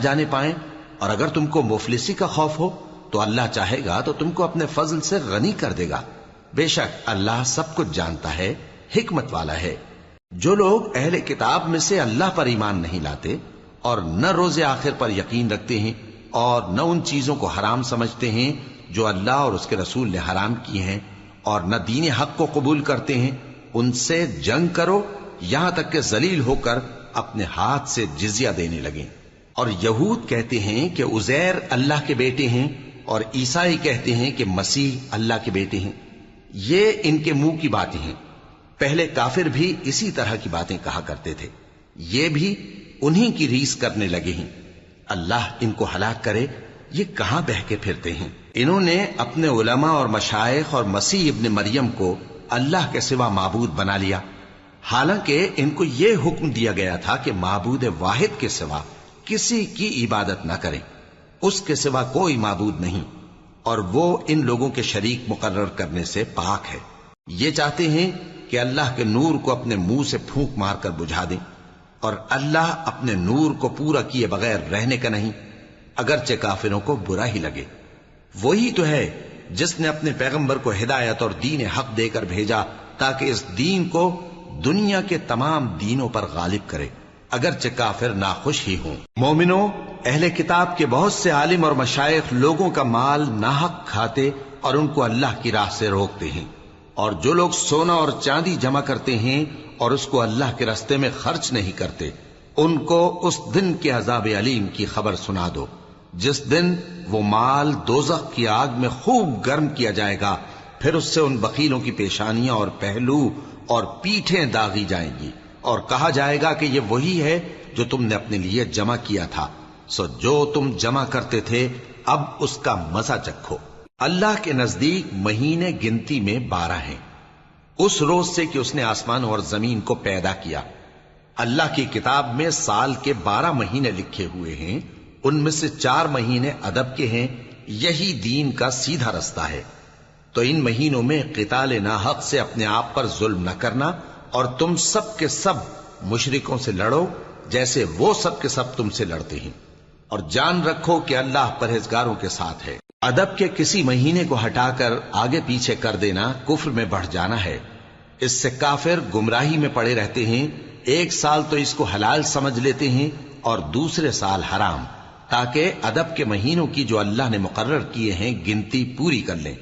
جانے پائیں، اور اگر تم کو مفلسی کا خوف ہو تو اللہ چاہے گا تو تم کو اپنے فضل سے غنی کر دے گا۔ بے شک اللہ سب کچھ جانتا ہے، حکمت والا ہے۔ جو لوگ اہل کتاب میں سے اللہ پر ایمان نہیں لاتے اور نہ روز آخر پر یقین رکھتے ہیں اور نہ ان چیزوں کو حرام سمجھتے ہیں جو اللہ اور اس کے رسول نے حرام کی ہیں، اور نہ دین حق کو قبول کرتے ہیں، ان سے جنگ کرو یہاں تک کہ ذلیل ہو کر اپنے ہاتھ سے جزیہ دینے لگیں۔ اور یہود کہتے ہیں کہ عزیر اللہ کے بیٹے ہیں، اور عیسائی کہتے ہیں کہ مسیح اللہ کے بیٹے ہیں۔ یہ ان کے منہ کی باتیں ہیں۔ پہلے کافر بھی اسی طرح کی باتیں کہا کرتے تھے، یہ بھی انہی کی ریس کرنے لگے ہیں۔ اللہ ان کو ہلاک کرے، یہ کہاں بہہ کے پھرتے ہیں۔ انہوں نے اپنے علماء اور مشائخ اور مسیح ابن مریم کو اللہ کے سوا معبود بنا لیا، حالانکہ ان کو یہ حکم دیا گیا تھا کہ معبود واحد کے سوا کسی کی عبادت نہ کریں، اس کے سوا کوئی معبود نہیں، اور وہ ان لوگوں کے شریک مقرر کرنے سے پاک ہے۔ یہ چاہتے ہیں کہ اللہ کے نور کو اپنے منہ سے پھونک مار کر بجھا دیں، اور اللہ اپنے نور کو پورا کیے بغیر رہنے کا نہیں، اگرچہ کافروں کو برا ہی لگے۔ وہی تو ہے جس نے اپنے پیغمبر کو ہدایت اور دین حق دے کر بھیجا تاکہ اس دین کو دنیا کے تمام دینوں پر غالب کرے، اگرچہ کافر ناخوش ہی ہوں۔ مومنوں، اہل کتاب کے بہت سے عالم اور مشائخ لوگوں کا مال ناحق کھاتے اور ان کو اللہ کی راہ سے روکتے ہیں، اور جو لوگ سونا اور چاندی جمع کرتے ہیں اور اس کو اللہ کے راستے میں خرچ نہیں کرتے، ان کو اس دن کے عذاب علیم کی خبر سنا دو، جس دن وہ مال دوزخ کی آگ میں خوب گرم کیا جائے گا، پھر اس سے ان بخیلوں کی پیشانیاں اور پہلو اور پیٹھیں داغی جائیں گی، اور کہا جائے گا کہ یہ وہی ہے جو تم نے اپنے لیے جمع کیا تھا، سو جو تم جمع کرتے تھے اب اس کا مزہ چکھو۔ اللہ کے نزدیک مہینے گنتی میں 12 ہیں، اس روز سے کہ اس نے آسمان اور زمین کو پیدا کیا۔ اللہ کی کتاب میں سال کے 12 مہینے لکھے ہوئے ہیں، ان میں سے 4 مہینے ادب کے ہیں، یہی دین کا سیدھا رستہ ہے۔ تو ان مہینوں میں قتال ناحق سے اپنے آپ پر ظلم نہ کرنا، اور تم سب کے سب مشرکوں سے لڑو جیسے وہ سب کے سب تم سے لڑتے ہیں، اور جان رکھو کہ اللہ پرہیزگاروں کے ساتھ ہے۔ ادب کے کسی مہینے کو ہٹا کر آگے پیچھے کر دینا کفر میں بڑھ جانا ہے، اس سے کافر گمراہی میں پڑے رہتے ہیں۔ ایک سال تو اس کو حلال سمجھ لیتے ہیں اور دوسرے سال حرام، تاکہ ادب کے مہینوں کی جو اللہ نے مقرر کیے ہیں گنتی پوری کر لیں،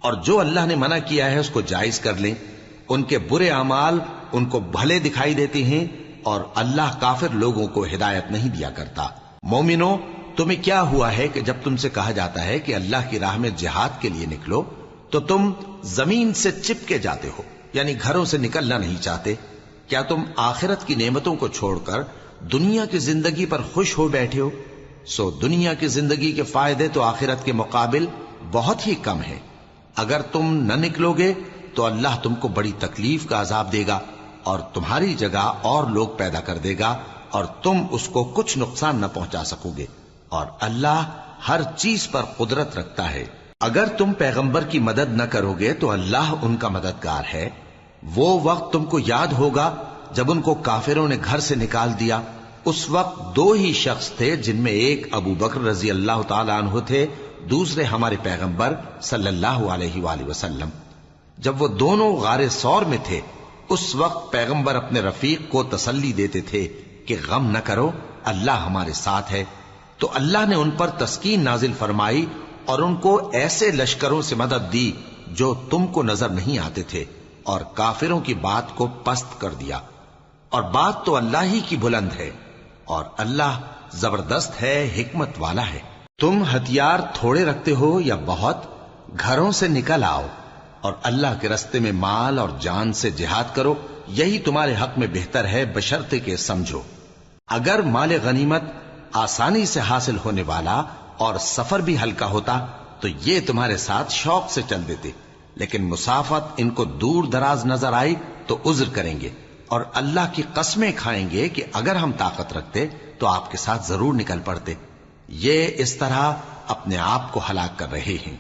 اور جو اللہ نے منع کیا ہے اس کو جائز کر لیں۔ ان کے برے اعمال ان کو بھلے دکھائی دیتے ہیں، اور اللہ کافر لوگوں کو ہدایت نہیں دیا کرتا۔ مومنوں، تمہیں کیا ہوا ہے کہ جب تم سے کہا جاتا ہے کہ اللہ کی راہ میں جہاد کے لیے نکلو تو تم زمین سے چپکے جاتے ہو، یعنی گھروں سے نکلنا نہیں چاہتے؟ کیا تم آخرت کی نعمتوں کو چھوڑ کر دنیا کی زندگی پر خوش ہو بیٹھے ہو؟ سو دنیا کی زندگی کے فائدے تو آخرت کے مقابل بہت ہی کم ہیں۔ اگر تم نہ نکلو گے تو اللہ تم کو بڑی تکلیف کا عذاب دے گا، اور تمہاری جگہ اور لوگ پیدا کر دے گا، اور تم اس کو کچھ نقصان نہ پہنچا سکو گے، اور اللہ ہر چیز پر قدرت رکھتا ہے۔ اگر تم پیغمبر کی مدد نہ کرو گے تو اللہ ان کا مددگار ہے۔ وہ وقت تم کو یاد ہوگا جب ان کو کافروں نے گھر سے نکال دیا، اس وقت 2 ہی شخص تھے، جن میں ایک ابو بکر رضی اللہ تعالی عنہ تھے، دوسرے ہمارے پیغمبر صلی اللہ علیہ وآلہ وسلم۔ جب وہ دونوں غار ثور میں تھے، اس وقت پیغمبر اپنے رفیق کو تسلی دیتے تھے کہ غم نہ کرو، اللہ ہمارے ساتھ ہے۔ تو اللہ نے ان پر تسکین نازل فرمائی اور ان کو ایسے لشکروں سے مدد دی جو تم کو نظر نہیں آتے تھے، اور کافروں کی بات کو پست کر دیا۔ اور بات تو اللہ ہی کی بلند ہے، اور اللہ زبردست ہے، حکمت والا ہے۔ تم ہتھیار تھوڑے رکھتے ہو یا بہت، گھروں سے نکل آؤ اور اللہ کے راستے میں مال اور جان سے جہاد کرو، یہی تمہارے حق میں بہتر ہے، بشرطے کہ سمجھو۔ اگر مال غنیمت آسانی سے حاصل ہونے والا اور سفر بھی ہلکا ہوتا تو یہ تمہارے ساتھ شوق سے چل دیتے، لیکن مسافت ان کو دور دراز نظر آئی تو عذر کریں گے، اور اللہ کی قسمیں کھائیں گے کہ اگر ہم طاقت رکھتے تو آپ کے ساتھ ضرور نکل پڑتے۔ یہ اس طرح اپنے آپ کو ہلاک کر رہے ہیں،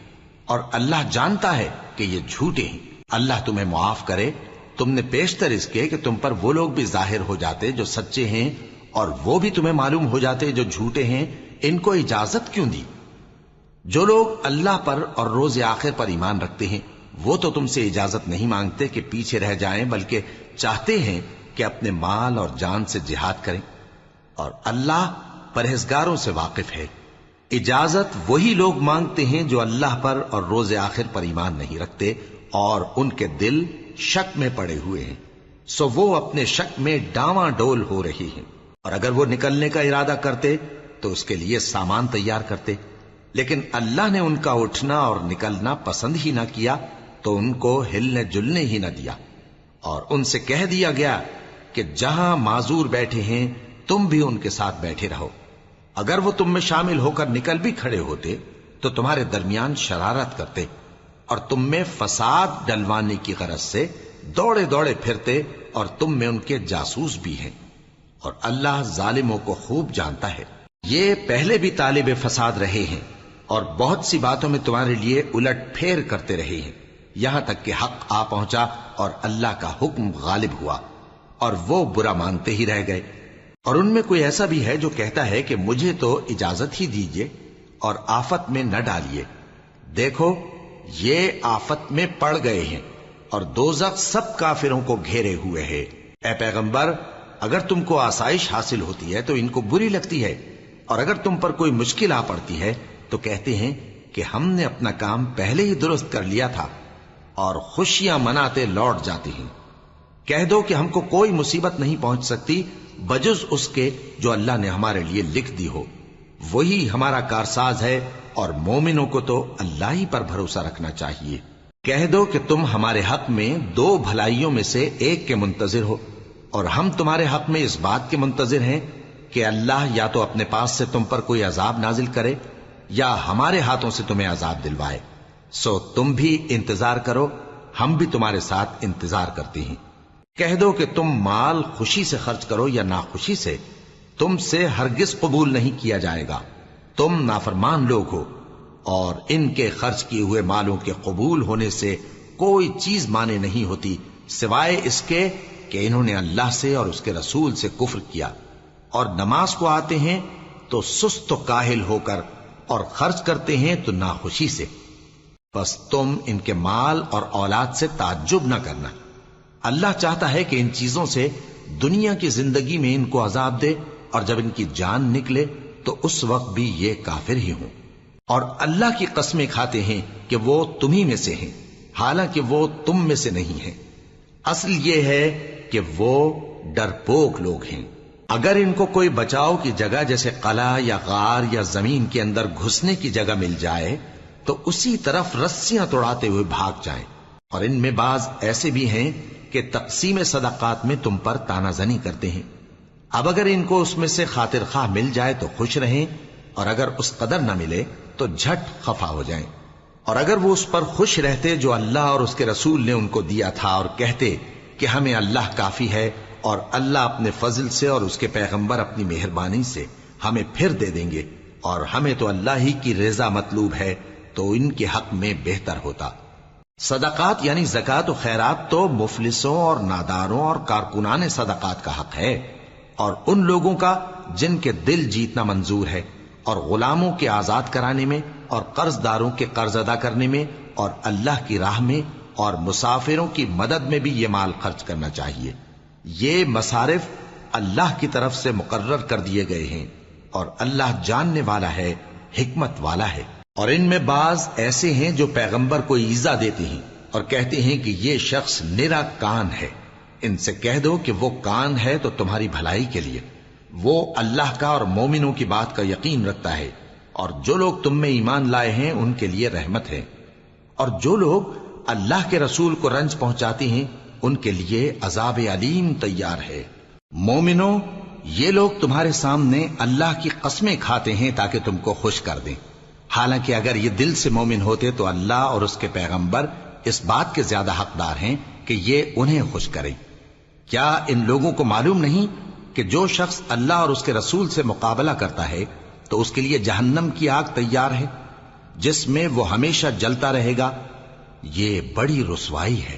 اور اللہ جانتا ہے کہ یہ جھوٹے ہیں۔ اللہ تمہیں معاف کرے، تم نے پیشتر اس کے کہ تم پر وہ لوگ بھی ظاہر ہو جاتے جو سچے ہیں اور وہ بھی تمہیں معلوم ہو جاتے جو جھوٹے ہیں، ان کو اجازت کیوں دی؟ جو لوگ اللہ پر اور روز آخر پر ایمان رکھتے ہیں وہ تو تم سے اجازت نہیں مانگتے کہ پیچھے رہ جائیں، بلکہ چاہتے ہیں کہ اپنے مال اور جان سے جہاد کریں، اور اللہ پرہیزگاروں سے واقف ہے۔ اجازت وہی لوگ مانگتے ہیں جو اللہ پر اور روز آخر پر ایمان نہیں رکھتے اور ان کے دل شک میں پڑے ہوئے ہیں، سو وہ اپنے شک میں ڈاواں ڈول ہو رہی ہیں، اور اگر وہ نکلنے کا ارادہ کرتے تو اس کے لیے سامان تیار کرتے، لیکن اللہ نے ان کا اٹھنا اور نکلنا پسند ہی نہ کیا تو ان کو ہلنے جلنے ہی نہ دیا، اور ان سے کہہ دیا گیا کہ جہاں معذور بیٹھے ہیں تم بھی ان کے ساتھ بیٹھے رہو۔ اگر وہ تم میں شامل ہو کر نکل بھی کھڑے ہوتے تو تمہارے درمیان شرارت کرتے اور تم میں فساد ڈلوانے کی غرض سے دوڑے دوڑے پھرتے، اور تم میں ان کے جاسوس بھی ہیں، اور اللہ ظالموں کو خوب جانتا ہے۔ یہ پہلے بھی طالب فساد رہے ہیں اور بہت سی باتوں میں تمہارے لیے الٹ پھیر کرتے رہے ہیں، یہاں تک کہ حق آ پہنچا اور اللہ کا حکم غالب ہوا اور وہ برا مانتے ہی رہ گئے۔ اور ان میں کوئی ایسا بھی ہے جو کہتا ہے کہ مجھے تو اجازت ہی دیجئے اور آفت میں نہ ڈالیے، دیکھو یہ آفت میں پڑ گئے ہیں اور دوزخ سب کافروں کو گھیرے ہوئے ہے۔ اے پیغمبر، اگر تم کو آسائش حاصل ہوتی ہے تو ان کو بری لگتی ہے، اور اگر تم پر کوئی مشکل آ پڑتی ہے تو کہتے ہیں کہ ہم نے اپنا کام پہلے ہی درست کر لیا تھا، اور خوشیاں مناتے لوٹ جاتی ہیں۔ کہہ دو کہ ہم کو کوئی مصیبت نہیں پہنچ سکتی بجز اس کے جو اللہ نے ہمارے لیے لکھ دی ہو، وہی ہمارا کارساز ہے، اور مومنوں کو تو اللہ ہی پر بھروسہ رکھنا چاہیے۔ کہہ دو کہ تم ہمارے حق میں دو بھلائیوں میں سے ایک کے منتظر ہو، اور ہم تمہارے حق میں اس بات کے منتظر ہیں کہ اللہ یا تو اپنے پاس سے تم پر کوئی عذاب نازل کرے یا ہمارے ہاتھوں سے تمہیں عذاب دلوائے، سو تم بھی انتظار کرو، ہم بھی تمہارے ساتھ انتظار کرتے ہیں۔ کہہ دو کہ تم مال خوشی سے خرچ کرو یا ناخوشی سے، تم سے ہرگز قبول نہیں کیا جائے گا، تم نافرمان لوگ ہو، اور ان کے خرچ کیے ہوئے مالوں کے قبول ہونے سے کوئی چیز مانے نہیں ہوتی سوائے اس کے کہ انہوں نے اللہ سے اور اس کے رسول سے کفر کیا، اور نماز کو آتے ہیں تو سست و کاہل ہو کر، اور خرچ کرتے ہیں تو ناخوشی سے، بس تم ان کے مال اور اولاد سے تعجب نہ کرنا۔ اللہ چاہتا ہے کہ ان چیزوں سے دنیا کی زندگی میں ان کو عذاب دے، اور جب ان کی جان نکلے تو اس وقت بھی یہ کافر ہی ہوں، اور اللہ کی قسمیں کھاتے ہیں کہ وہ تمہیں میں سے ہیں، حالانکہ وہ تم میں سے نہیں ہیں۔ اصل یہ ہے کہ وہ ڈرپوک لوگ ہیں۔ اگر ان کو کوئی بچاؤ کی جگہ جیسے قلعہ یا غار یا زمین کے اندر گھسنے کی جگہ مل جائے تو اسی طرف رسیاں توڑاتے ہوئے بھاگ جائیں، اور ان میں بعض ایسے بھی ہیں کہ تقسیم صدقات میں تم پر تانا زنی کرتے ہیں۔ اب اگر ان کو اس میں سے خاطر خواہ مل جائے تو خوش رہیں، اور اگر اس قدر نہ ملے تو جھٹ خفا ہو جائیں، اور اگر وہ اس پر خوش رہتے جو اللہ اور اس کے رسول نے ان کو دیا تھا، اور کہتے کہ ہمیں اللہ کافی ہے، اور اللہ اپنے فضل سے اور اس کے پیغمبر اپنی مہربانی سے ہمیں پھر دے دیں گے، اور ہمیں تو اللہ ہی کی رضا مطلوب ہے، تو ان کے حق میں بہتر ہوتا۔ صدقات یعنی زکوٰۃ و خیرات تو مفلسوں اور ناداروں اور کارکنان صدقات کا حق ہے، اور ان لوگوں کا جن کے دل جیتنا منظور ہے، اور غلاموں کے آزاد کرانے میں، اور قرض داروں کے قرض ادا کرنے میں، اور اللہ کی راہ میں، اور مسافروں کی مدد میں بھی یہ مال خرچ کرنا چاہیے۔ یہ مصارف اللہ کی طرف سے مقرر کر دیے گئے ہیں، اور اللہ جاننے والا ہے، حکمت والا ہے۔ اور ان میں بعض ایسے ہیں جو پیغمبر کو ایذا دیتے ہیں اور کہتے ہیں کہ یہ شخص نرا کان ہے۔ ان سے کہہ دو کہ وہ کان ہے تو تمہاری بھلائی کے لیے، وہ اللہ کا اور مومنوں کی بات کا یقین رکھتا ہے، اور جو لوگ تم میں ایمان لائے ہیں ان کے لیے رحمت ہے، اور جو لوگ اللہ کے رسول کو رنج پہنچاتے ہیں ان کے لیے عذاب علیم تیار ہے۔ مومنوں، یہ لوگ تمہارے سامنے اللہ کی قسمیں کھاتے ہیں تاکہ تم کو خوش کر دیں، حالانکہ اگر یہ دل سے مومن ہوتے تو اللہ اور اس کے پیغمبر اس بات کے زیادہ حقدار ہیں کہ یہ انہیں خوش کریں۔ کیا ان لوگوں کو معلوم نہیں کہ جو شخص اللہ اور اس کے رسول سے مقابلہ کرتا ہے تو اس کے لیے جہنم کی آگ تیار ہے، جس میں وہ ہمیشہ جلتا رہے گا؟ یہ بڑی رسوائی ہے۔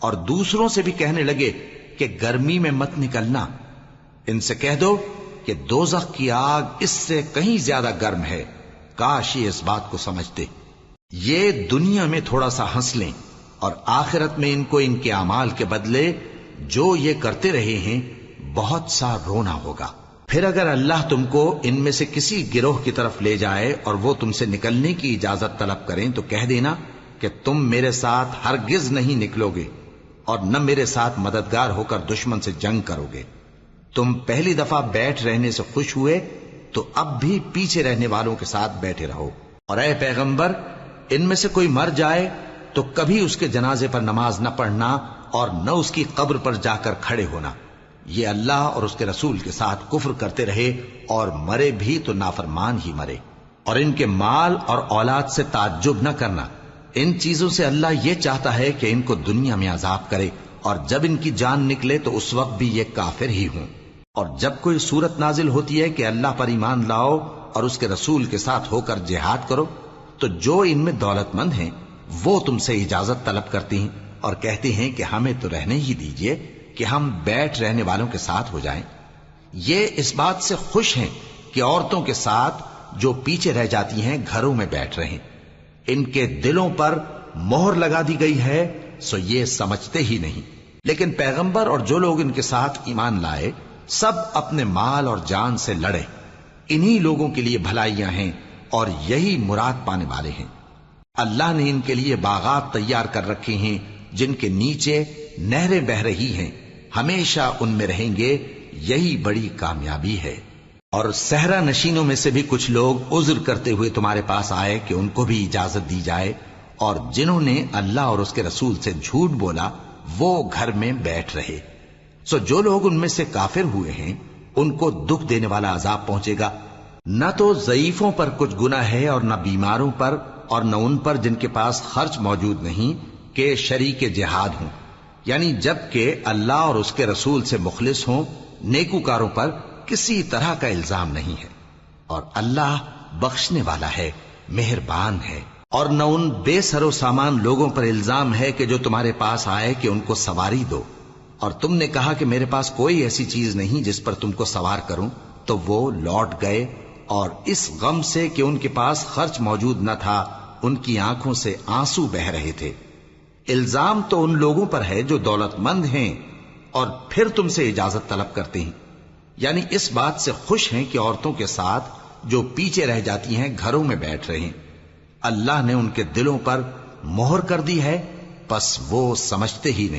اور دوسروں سے بھی کہنے لگے کہ گرمی میں مت نکلنا. ان سے کہہ دو کہ دوزخ کی آگ اس سے کہیں زیادہ گرم ہے. کاش یہ اس بات کو سمجھتے. یہ دنیا میں تھوڑا سا ہنس لیں اور آخرت میں ان کو ان کے اعمال کے بدلے جو یہ کرتے رہے ہیں بہت سا رونا ہوگا. پھر اگر اللہ تم کو ان میں سے کسی گروہ کی طرف لے جائے اور وہ تم سے نکلنے کی اجازت طلب کریں تو کہہ دینا کہ تم میرے ساتھ ہرگز نہیں نکلو گے اور نہ میرے ساتھ مددگار ہو کر دشمن سے جنگ کرو گے. تم پہلی دفعہ بیٹھ رہنے سے خوش ہوئے تو اب بھی پیچھے رہنے والوں کے ساتھ بیٹھے رہو. اور اے پیغمبر، ان میں سے کوئی مر جائے تو کبھی اس کے جنازے پر نماز نہ پڑھنا اور نہ اس کی قبر پر جا کر کھڑے ہونا. یہ اللہ اور اس کے رسول کے ساتھ کفر کرتے رہے اور مرے بھی تو نافرمان ہی مرے. اور ان کے مال اور اولاد سے تعجب نہ کرنا. ان چیزوں سے اللہ یہ چاہتا ہے کہ ان کو دنیا میں عذاب کرے اور جب ان کی جان نکلے تو اس وقت بھی یہ کافر ہی ہوں. اور جب کوئی صورت نازل ہوتی ہے کہ اللہ پر ایمان لاؤ اور اس کے رسول کے ساتھ ہو کر جہاد کرو تو جو ان میں دولت مند ہیں وہ تم سے اجازت طلب کرتی ہیں اور کہتے ہیں کہ ہمیں تو رہنے ہی دیجئے کہ ہم بیٹھ رہنے والوں کے ساتھ ہو جائیں. یہ اس بات سے خوش ہیں کہ عورتوں کے ساتھ جو پیچھے رہ جاتی ہیں گھروں میں بیٹھ رہیں. ان کے دلوں پر مہر لگا دی گئی ہے سو یہ سمجھتے ہی نہیں. لیکن پیغمبر اور جو لوگ ان کے ساتھ ایمان لائے سب اپنے مال اور جان سے لڑے. انہی لوگوں کے لیے بھلائیاں ہیں اور یہی مراد پانے والے ہیں. اللہ نے ان کے لیے باغات تیار کر رکھے ہیں جن کے نیچے نہریں بہ رہی ہیں. ہمیشہ ان میں رہیں گے. یہی بڑی کامیابی ہے. اور صحرا نشینوں میں سے بھی کچھ لوگ عذر کرتے ہوئے تمہارے پاس آئے کہ ان کو بھی اجازت دی جائے، اور جنہوں نے اللہ اور اس کے رسول سے جھوٹ بولا وہ گھر میں بیٹھ رہے. سو جو لوگ ان میں سے کافر ہوئے ہیں ان کو دکھ دینے والا عذاب پہنچے گا. نہ تو ضعیفوں پر کچھ گناہ ہے اور نہ بیماروں پر اور نہ ان پر جن کے پاس خرچ موجود نہیں کہ شریک جہاد ہوں، یعنی جب کہ اللہ اور اس کے رسول سے مخلص ہوں. نیکوکاروں پر کسی طرح کا الزام نہیں ہے اور اللہ بخشنے والا ہے، مہربان ہے. اور نہ ان بے سر و سامان لوگوں پر الزام ہے کہ جو تمہارے پاس آئے کہ ان کو سواری دو، اور تم نے کہا کہ میرے پاس کوئی ایسی چیز نہیں جس پر تم کو سوار کروں، تو وہ لوٹ گئے اور اس غم سے کہ ان کے پاس خرچ موجود نہ تھا ان کی آنکھوں سے آنسو بہ رہے تھے. الزام تو ان لوگوں پر ہے جو دولت مند ہیں اور پھر تم سے اجازت طلب کرتے ہیں، یعنی اس بات سے خوش ہیں کہ عورتوں کے ساتھ جو پیچھے رہ جاتی ہیں گھروں میں بیٹھ رہے ہیں. اللہ نے ان کے دلوں پر مہر کر دی ہے، پس وہ سمجھتے ہی نہیں.